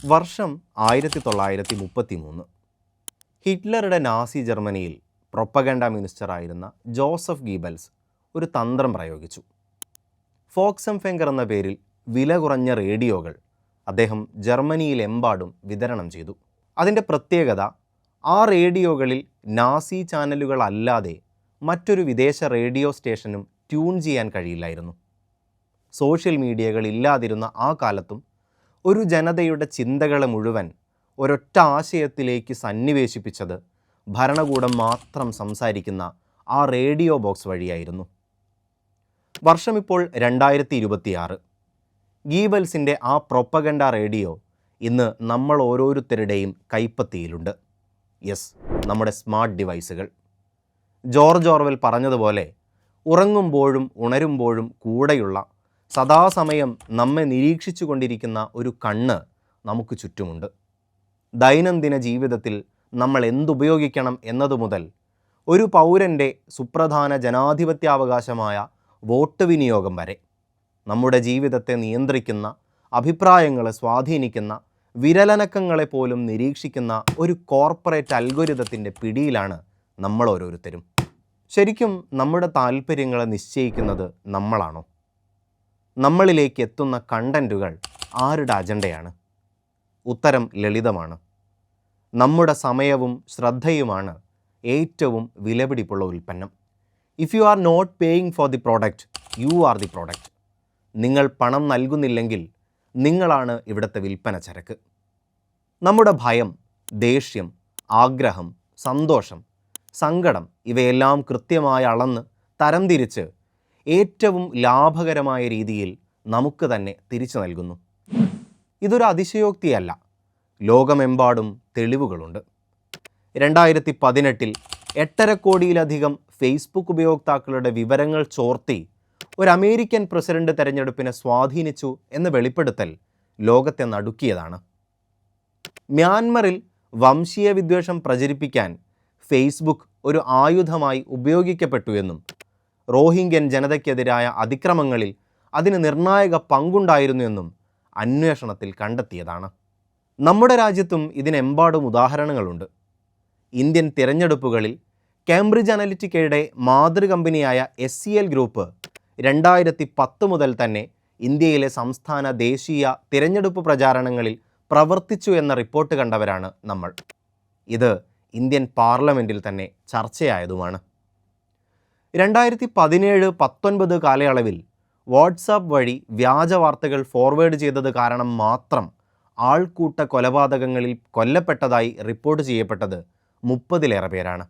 വർഷം 1933. ഹിറ്റ്ലറുടെ നാസി ജർമ്മനിയിൽ propaganda മിനിസ്റ്ററായിരുന്ന Joseph Goebbels ഒരു തന്ത്രം പ്രയോഗിച്ചു. ഫോക്സംഫെങ്കർ എന്ന പേരിൽ വില കുറഞ്ഞ റേഡിയോകൾ അദ്ദേഹം ജർമ്മനിയിലെമ്പാടും വിതരണം ചെയ്തു. അതിൻ്റെ പ്രത്യേകത, ആ റേഡിയോകളിൽ നാസി ചാനലുകളല്ലാതെ മറ്റൊരു വിദേശ റേഡിയോ സ്റ്റേഷനും ട്യൂൺ ചെയ്യാൻ കഴിയില്ലായിരുന്നു. സോഷ്യൽ മീഡിയകൾ ഇല്ലാതിരുന്ന ആ കാലത്തും ഒരു ജനതയുടെ ചിന്തകളെ മുഴുവൻ ഒരൊറ്റ ആശയത്തിലേക്ക് സന്നിവേശിപ്പിച്ചത് ഭരണകൂടം മാത്രം സംസാരിക്കുന്ന ആ റേഡിയോ ബോക്സ് വഴിയായിരുന്നു. വർഷമിപ്പോൾ 2026. ഗീബൽസിൻ്റെ ആ പ്രൊപ്പഗണ്ട റേഡിയോ ഇന്ന് നമ്മൾ ഓരോരുത്തരുടെയും കൈപ്പത്തിയിലുണ്ട്. യെസ്, നമ്മുടെ സ്മാർട്ട് ഡിവൈസുകൾ. ജോർജ് ഓർവെൽ പറഞ്ഞതുപോലെ, ഉറങ്ങുമ്പോഴും ഉണരുമ്പോഴും കൂടെയുള്ള, സദാസമയം നമ്മെ നിരീക്ഷിച്ചു കൊണ്ടിരിക്കുന്ന ഒരു കണ്ണ് നമുക്ക് ചുറ്റുമുണ്ട്. ദൈനംദിന ജീവിതത്തിൽ നമ്മൾ എന്തുപയോഗിക്കണം എന്നതു മുതൽ ഒരു പൗരൻ്റെ സുപ്രധാന ജനാധിപത്യാവകാശമായ വോട്ട് വിനിയോഗം വരെ നമ്മുടെ ജീവിതത്തെ നിയന്ത്രിക്കുന്ന, അഭിപ്രായങ്ങളെ സ്വാധീനിക്കുന്ന, വിരലനക്കങ്ങളെ പോലും നിരീക്ഷിക്കുന്ന ഒരു കോർപ്പറേറ്റ് അൽഗോരിതത്തിൻ്റെ പിടിയിലാണ് നമ്മൾ ഓരോരുത്തരും. ശരിക്കും നമ്മുടെ താല്പര്യങ്ങളെ നിശ്ചയിക്കുന്നത് നമ്മളാണോ? നമ്മളിലേക്ക് എത്തുന്ന കണ്ടൻറ്റുകൾ ആരുടെ അജണ്ടയാണ്? ഉത്തരം ലളിതമാണ്. നമ്മുടെ സമയവും ശ്രദ്ധയുമാണ് ഏറ്റവും വിലപിടിപ്പുള്ള ഉൽപ്പന്നം. If you are not paying for the product, you are the product. നിങ്ങൾ പണം നൽകുന്നില്ലെങ്കിൽ നിങ്ങളാണ് ഇവിടുത്തെ വിൽപ്പന ചരക്ക്. നമ്മുടെ ഭയം, ദേഷ്യം, ആഗ്രഹം, സന്തോഷം, സങ്കടം ഇവയെല്ലാം കൃത്യമായി അളന്ന് തരംതിരിച്ച് ഏറ്റവും ലാഭകരമായ രീതിയിൽ നമുക്ക് തന്നെ തിരിച്ചു നൽകുന്നു. ഇതൊരു അതിശയോക്തിയല്ല. ലോകമെമ്പാടും തെളിവുകളുണ്ട്. 2018 8.5 കോടിയിലധികം ഫേസ്ബുക്ക് ഉപയോക്താക്കളുടെ വിവരങ്ങൾ ചോർത്തി ഒരു അമേരിക്കൻ പ്രസിഡന്റ് തെരഞ്ഞെടുപ്പിനെ സ്വാധീനിച്ചു എന്ന വെളിപ്പെടുത്തൽ ലോകത്തെ നടുക്കിയതാണ്. മ്യാൻമറിൽ വംശീയ വിദ്വേഷം പ്രചരിപ്പിക്കാൻ ഫേസ്ബുക്ക് ഒരു ആയുധമായി ഉപയോഗിക്കപ്പെട്ടു എന്നും റോഹിംഗ്യൻ ജനതയ്ക്കെതിരായ അതിക്രമങ്ങളിൽ അതിന് നിർണായക പങ്കുണ്ടായിരുന്നു എന്നും അന്വേഷണത്തിൽ കണ്ടെത്തിയതാണ്. നമ്മുടെ രാജ്യത്തും ഇതിനെമ്പാടും ഉദാഹരണങ്ങളുണ്ട്. ഇന്ത്യൻ തിരഞ്ഞെടുപ്പുകളിൽ കേംബ്രിഡ്ജ് അനലിറ്റിക്കയുടെ മാതൃകമ്പനിയായ SCL ഗ്രൂപ്പ് 2010 മുതൽ തന്നെ ഇന്ത്യയിലെ സംസ്ഥാന ദേശീയ തിരഞ്ഞെടുപ്പ് പ്രചാരണങ്ങളിൽ പ്രവർത്തിച്ചു എന്ന റിപ്പോർട്ട് കണ്ടവരാണ് നമ്മൾ. ഇത് ഇന്ത്യൻ പാർലമെൻറ്റിൽ തന്നെ ചർച്ചയായതുമാണ്. 2017-19 കാലയളവിൽ വാട്സാപ്പ് വഴി വ്യാജ വാർത്തകൾ ഫോർവേഡ് ചെയ്തത് കാരണം മാത്രം ആൾക്കൂട്ട കൊലപാതകങ്ങളിൽ കൊല്ലപ്പെട്ടതായി റിപ്പോർട്ട് ചെയ്യപ്പെട്ടത് 30-ലേറെ പേരാണ്.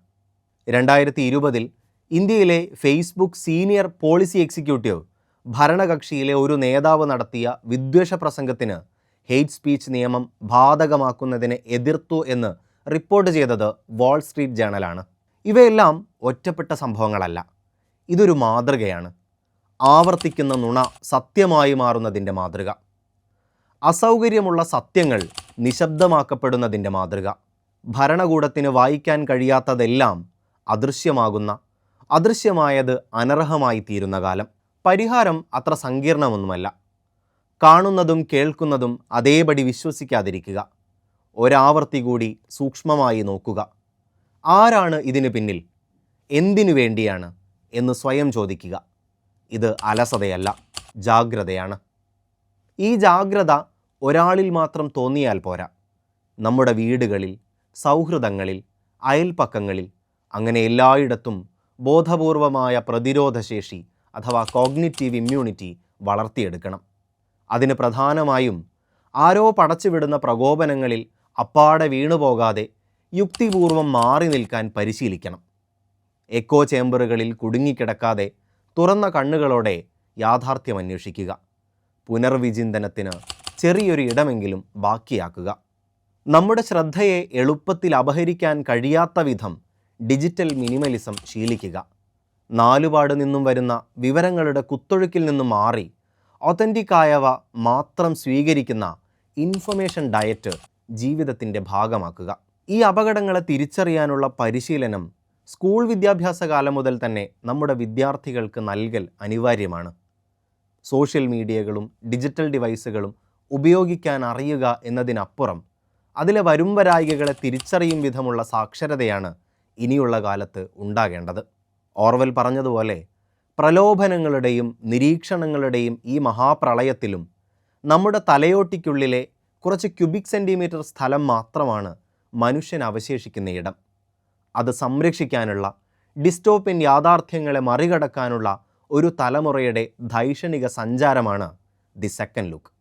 2020 ഇന്ത്യയിലെ ഫേസ്ബുക്ക് സീനിയർ പോളിസി എക്സിക്യൂട്ടീവ് ഭരണകക്ഷിയിലെ ഒരു നേതാവ് നടത്തിയ വിദ്വേഷ പ്രസംഗത്തിന് ഹെയ്റ്റ് സ്പീച്ച് നിയമം ബാധകമാക്കുന്നതിനെ എതിർത്തു എന്ന് റിപ്പോർട്ട് ചെയ്തത് വാൾ സ്ട്രീറ്റ് ജേണലാണ്. ഇവയെല്ലാം ഒറ്റപ്പെട്ട സംഭവങ്ങളല്ല. ഇതൊരു മാതൃകയാണ്. ആവർത്തിക്കുന്ന നുണ സത്യമായി മാറുന്നതിൻ്റെ മാതൃക. അസൗകര്യമുള്ള സത്യങ്ങൾ നിശബ്ദമാക്കപ്പെടുന്നതിൻ്റെ മാതൃക. ഭരണകൂടത്തിന് വായിക്കാൻ കഴിയാത്തതെല്ലാം അദൃശ്യമാകുന്ന, അദൃശ്യമായത് അനർഹമായി തീരുന്ന കാലം. പരിഹാരം അത്ര സങ്കീർണമൊന്നുമല്ല. കാണുന്നതും കേൾക്കുന്നതും അതേപടി വിശ്വസിക്കാതിരിക്കുക. ഒരാവർത്തി കൂടി സൂക്ഷ്മമായി നോക്കുക. ആരാണ് ഇതിന് പിന്നിൽ? എന്തിനു വേണ്ടിയാണ് എന്ന് സ്വയം ചോദിക്കുക. ഇത് അലസതയല്ല, ജാഗ്രതയാണ്. ഈ ജാഗ്രത ഒരാളിൽ മാത്രം തോന്നിയാൽ പോരാ. നമ്മുടെ വീടുകളിൽ, സൗഹൃദങ്ങളിൽ, അയൽപ്പക്കങ്ങളിൽ, അങ്ങനെ എല്ലായിടത്തും ബോധപൂർവമായ പ്രതിരോധശേഷി അഥവാ കോഗ്നിറ്റീവ് ഇമ്മ്യൂണിറ്റി വളർത്തിയെടുക്കണം. അതിന് പ്രധാനമായും ആരോ പടച്ചുവിടുന്ന പ്രകോപനങ്ങളിൽ അപ്പാടെ വീണുപോകാതെ യുക്തിപൂർവം മാറി നിൽക്കാൻ പരിശീലിക്കണം. എക്കോ ചേമ്പറുകളിൽ കുടുങ്ങിക്കിടക്കാതെ തുറന്ന കണ്ണുകളോടെ യാഥാർത്ഥ്യം അന്വേഷിക്കുക. പുനർവിചിന്തനത്തിന് ചെറിയൊരു ഇടമെങ്കിലും ബാക്കിയാക്കുക. നമ്മുടെ ശ്രദ്ധയെ എളുപ്പത്തിൽ അപഹരിക്കാൻ കഴിയാത്ത വിധം ഡിജിറ്റൽ മിനിമലിസം ശീലിക്കുക. നാലുപാട് നിന്നും വരുന്ന വിവരങ്ങളുടെ കുത്തൊഴുക്കിൽ നിന്നും മാറി ഒതൻറ്റിക്കായവ മാത്രം സ്വീകരിക്കുന്ന ഇൻഫർമേഷൻ ഡയറ്റ് ജീവിതത്തിൻ്റെ ഭാഗമാക്കുക. ഈ അപകടങ്ങളെ തിരിച്ചറിയാനുള്ള പരിശീലനം സ്കൂൾ വിദ്യാഭ്യാസ കാലം മുതൽ തന്നെ നമ്മുടെ വിദ്യാർത്ഥികൾക്ക് നൽകൽ അനിവാര്യമാണ്. സോഷ്യൽ മീഡിയകളും ഡിജിറ്റൽ ഡിവൈസുകളും ഉപയോഗിക്കാൻ അറിയുക എന്നതിനപ്പുറം അതിലെ വരുംവരായികകളെ തിരിച്ചറിയും വിധമുള്ള സാക്ഷരതയാണ് ഇനിയുള്ള കാലത്ത് ഉണ്ടാകേണ്ടത്. ഓർവെൽ പറഞ്ഞതുപോലെ പ്രലോഭനങ്ങളുടെയും നിരീക്ഷണങ്ങളുടെയും ഈ മഹാപ്രളയത്തിലും നമ്മുടെ തലയോട്ടിക്കുള്ളിലെ കുറച്ച് ക്യൂബിക് സെൻറ്റിമീറ്റർ സ്ഥലം മാത്രമാണ് മനുഷ്യൻ അവശേഷിക്കുന്ന ഇടം. അത് സംരക്ഷിക്കാനുള്ള, ഡിസ്റ്റോപ്യൻ യാഥാർത്ഥ്യങ്ങളെ മറികടക്കാനുള്ള ഒരു തലമുറയുടെ ധൈഷണിക സഞ്ചാരമാണ് ദി സെക്കൻഡ് ലുക്ക്.